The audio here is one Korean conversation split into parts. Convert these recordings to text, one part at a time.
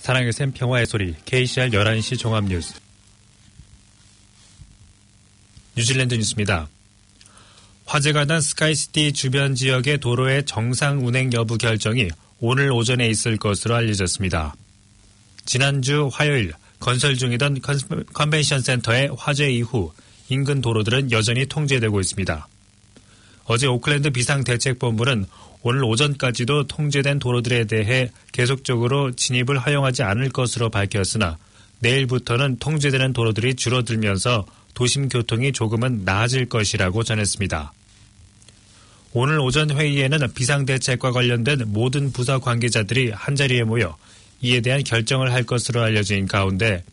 사랑의 샘 평화의 소리 KCR 11시 종합뉴스 뉴질랜드 뉴스입니다. 화재가 난 스카이시티 주변 지역의 도로의 정상 운행 여부 결정이 오늘 오전에 있을 것으로 알려졌습니다. 지난주 화요일 건설 중이던 컨벤션 센터의 화재 이후 인근 도로들은 여전히 통제되고 있습니다. 어제 오클랜드 비상대책본부는 오늘 오전까지도 통제된 도로들에 대해 계속적으로 진입을 허용하지 않을 것으로 밝혔으나 내일부터는 통제되는 도로들이 줄어들면서 도심 교통이 조금은 나아질 것이라고 전했습니다. 오늘 오전 회의에는 비상대책과 관련된 모든 부서 관계자들이 한자리에 모여 이에 대한 결정을 할 것으로 알려진 가운데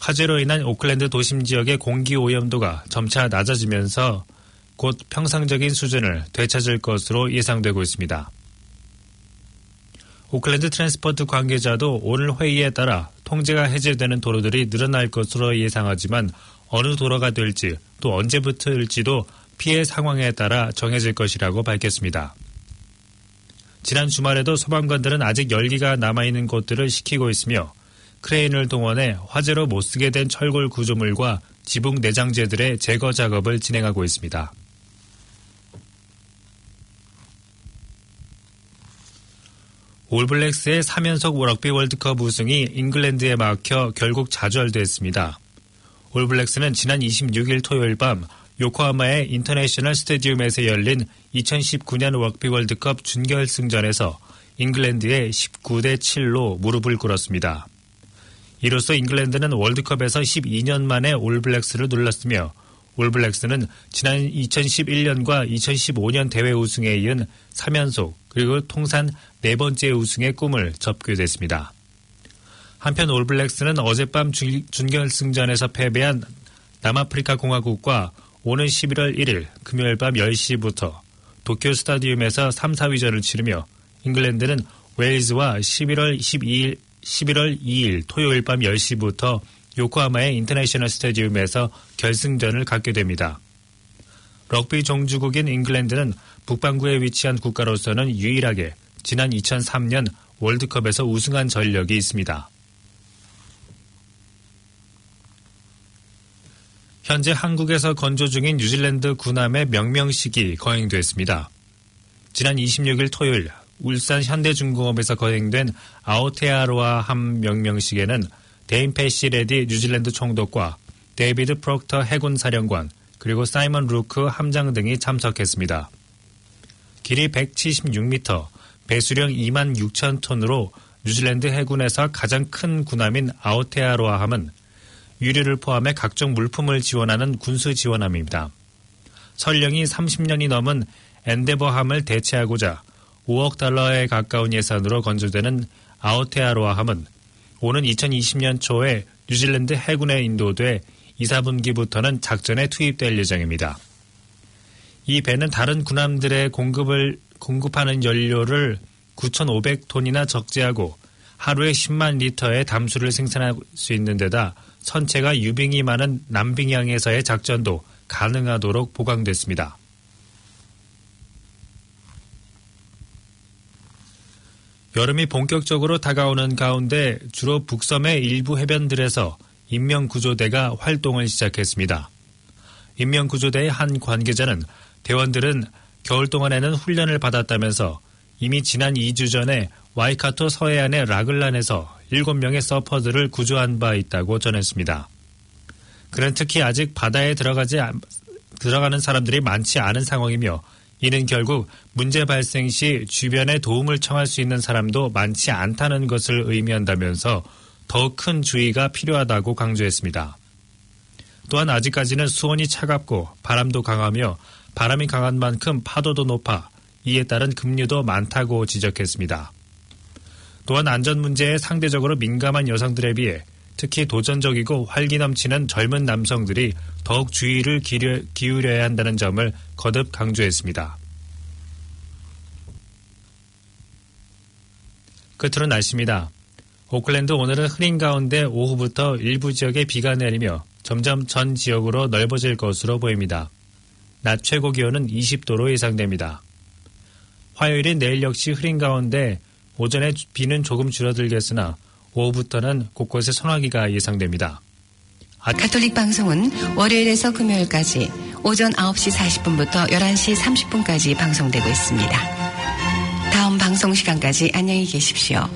화재로 인한 오클랜드 도심 지역의 공기 오염도가 점차 낮아지면서 곧 평상적인 수준을 되찾을 것으로 예상되고 있습니다. 오클랜드 트랜스포트 관계자도 오늘 회의에 따라 통제가 해제되는 도로들이 늘어날 것으로 예상하지만 어느 도로가 될지 또 언제부터일지도 피해 상황에 따라 정해질 것이라고 밝혔습니다. 지난 주말에도 소방관들은 아직 열기가 남아있는 곳들을 식히고 있으며 크레인을 동원해 화재로 못쓰게 된 철골 구조물과 지붕 내장재들의 제거 작업을 진행하고 있습니다. 올블랙스의 3연속 럭비 월드컵 우승이 잉글랜드에 막혀 결국 좌절됐습니다. 올블랙스는 지난 26일 토요일 밤 요코하마의 인터내셔널 스테디움에서 열린 2019년 럭비 월드컵 준결승전에서 잉글랜드에 19대 7로 무릎을 꿇었습니다. 이로써 잉글랜드는 월드컵에서 12년 만에 올블랙스를 눌렀으며 올블랙스는 지난 2011년과 2015년 대회 우승에 이은 3연속 그리고 통산 4번째 우승의 꿈을 접게 됐습니다. 한편 올블랙스는 어젯밤 준결승전에서 패배한 남아프리카 공화국과 오는 11월 1일 금요일 밤 10시부터 도쿄 스타디움에서 3, 4위전을 치르며 잉글랜드는 웨일즈와 11월 2일 토요일 밤 10시부터 요코하마의 인터내셔널 스타디움에서 결승전을 갖게 됩니다. 럭비 종주국인 잉글랜드는 북반구에 위치한 국가로서는 유일하게 지난 2003년 월드컵에서 우승한 전력이 있습니다. 현재 한국에서 건조 중인 뉴질랜드 군함의 명명식이 거행됐습니다. 지난 26일 토요일 울산 현대중공업에서 거행된 아오테아로아 함 명명식에는 데인 패시 레디 뉴질랜드 총독과 데이비드 프록터 해군 사령관 그리고 사이먼 루크 함장 등이 참석했습니다. 길이 176m, 배수량 2만 6천 톤으로 뉴질랜드 해군에서 가장 큰 군함인 아오테아로아 함은 유류를 포함해 각종 물품을 지원하는 군수 지원함입니다. 설령이 30년이 넘은 엔데버함을 대체하고자 5억 달러에 가까운 예산으로 건조되는 아오테아로아 함은 오는 2020년 초에 뉴질랜드 해군에 인도돼 2, 4분기부터는 작전에 투입될 예정입니다. 이 배는 다른 군함들의 공급하는 연료를 9,500톤이나 적재하고 하루에 10만 리터의 담수를 생산할 수 있는 데다 선체가 유빙이 많은 남빙양에서의 작전도 가능하도록 보강됐습니다. 여름이 본격적으로 다가오는 가운데 주로 북섬의 일부 해변들에서 인명구조대가 활동을 시작했습니다. 인명구조대의 한 관계자는 대원들은 겨울 동안에는 훈련을 받았다면서 이미 지난 2주 전에 와이카토 서해안의 라글란에서 7명의 서퍼들을 구조한 바 있다고 전했습니다. 그는 특히 아직 바다에 들어가는 사람들이 많지 않은 상황이며 이는 결국 문제 발생 시 주변에 도움을 청할 수 있는 사람도 많지 않다는 것을 의미한다면서 더 큰 주의가 필요하다고 강조했습니다. 또한 아직까지는 수온이 차갑고 바람도 강하며 바람이 강한 만큼 파도도 높아 이에 따른 급류도 많다고 지적했습니다. 또한 안전 문제에 상대적으로 민감한 여성들에 비해 특히 도전적이고 활기 넘치는 젊은 남성들이 더욱 주의를 기울여야 한다는 점을 거듭 강조했습니다. 끝으로 날씨입니다. 오클랜드 오늘은 흐린 가운데 오후부터 일부 지역에 비가 내리며 점점 전 지역으로 넓어질 것으로 보입니다. 낮 최고 기온은 20도로 예상됩니다. 화요일인 내일 역시 흐린 가운데 오전에 비는 조금 줄어들겠으나 오후부터는 곳곳에 소나기가 예상됩니다. 가톨릭 방송은 월요일에서 금요일까지 오전 9시 40분부터 11시 30분까지 방송되고 있습니다. 다음 방송 시간까지 안녕히 계십시오.